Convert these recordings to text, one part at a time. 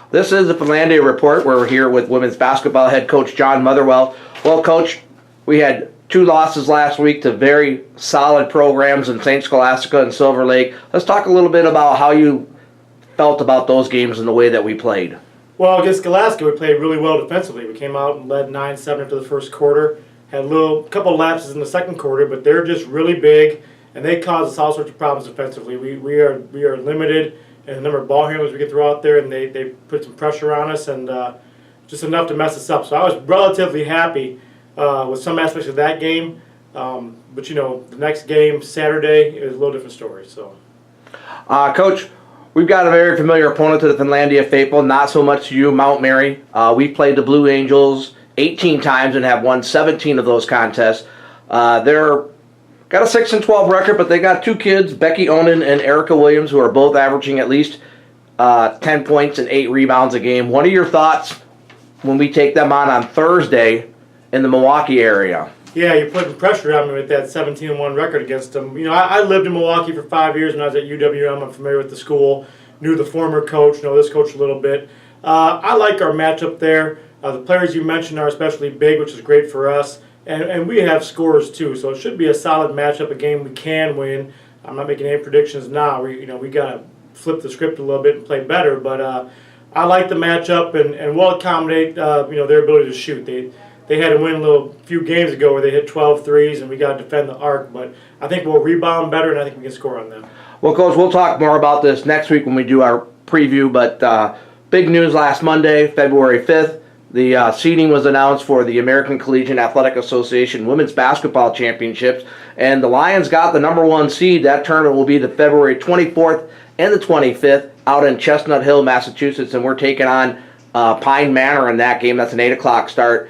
This is the Finlandia Report, where we're here with women's basketball head coach John Motherwell. Well, Coach, we had 2 losses last week to very solid programs in St. Scholastica and Silver Lake. Let's talk a little bit about how you felt about those games and the way that we played. Well, against Scholastica, we played really well defensively. We came out and led 9-7 after the first quarter. Had a couple of lapses in the second quarter, but they're just really big, and they cause us all sorts of problems defensively. We are limited in the number of ball handlers we get throw out there, and they put some pressure on us, and just enough to mess us up. So I was relatively happy with some aspects of that game, but you know, the next game Saturday is a little different story. So, Coach, we've got a very familiar opponent to the Finlandia faithful. Not so much to you, Mount Mary. We've played the Blue Angels 18 times and have won 17 of those contests. They're got a 6-12 record, but they got 2 kids, Becky Onan and Erica Williams, who are both averaging at least 10 points and 8 rebounds a game. What are your thoughts when we take them on Thursday in the Milwaukee area? Yeah, you're putting pressure on me with that 17-1 record against them. You know, I lived in Milwaukee for 5 years when I was at UWM. I'm familiar with the school, knew the former coach, know this coach a little bit. I like our matchup there. The players you mentioned are especially big, which is great for us. And we have scores too, so it should be a solid matchup, a game we can win. I'm not making any predictions now. We got to flip the script a little bit and play better. But I like the matchup, and we'll accommodate their ability to shoot. They had to win a few games ago where they hit 12 threes, and we got to defend the arc. But I think we'll rebound better, and I think we can score on them. Well, Coach, we'll talk more about this next week when we do our preview. But big news last Monday, February 5th. The seeding was announced for the American Collegiate Athletic Association Women's Basketball Championships, and the Lions got the #1 seed. That tournament will be the February 24th and the 25th out in Chestnut Hill, Massachusetts, and we're taking on Pine Manor in that game. That's an 8 o'clock start.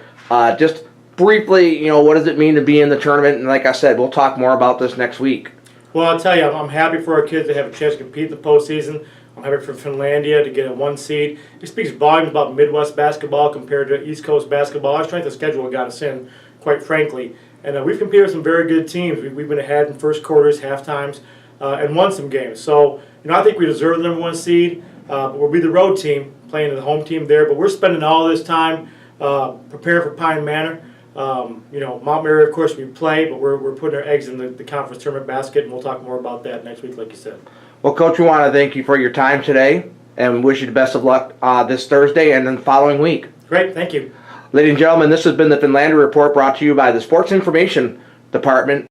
Just briefly, what does it mean to be in the tournament? And like I said, we'll talk more about this next week. Well, I'll tell you, I'm happy for our kids to have a chance to compete in the postseason. I'm happy for Finlandia to get a 1 seed. It speaks volumes about Midwest basketball compared to East Coast basketball. Our strength of schedule got us in, quite frankly. And we've competed with some very good teams. We've been ahead in first quarters, half times, and won some games. So, I think we deserve the #1 seed. But we'll be the road team, playing the home team there. But we're spending all this time preparing for Pine Manor. Mount Mary, of course, we play, but we're putting our eggs in the conference tournament basket, and we'll talk more about that next week, like you said. Well, Coach, we want to thank you for your time today and wish you the best of luck this Thursday and then the following week. Great, thank you. Ladies and gentlemen, this has been the Finlandia Report, brought to you by the Sports Information Department.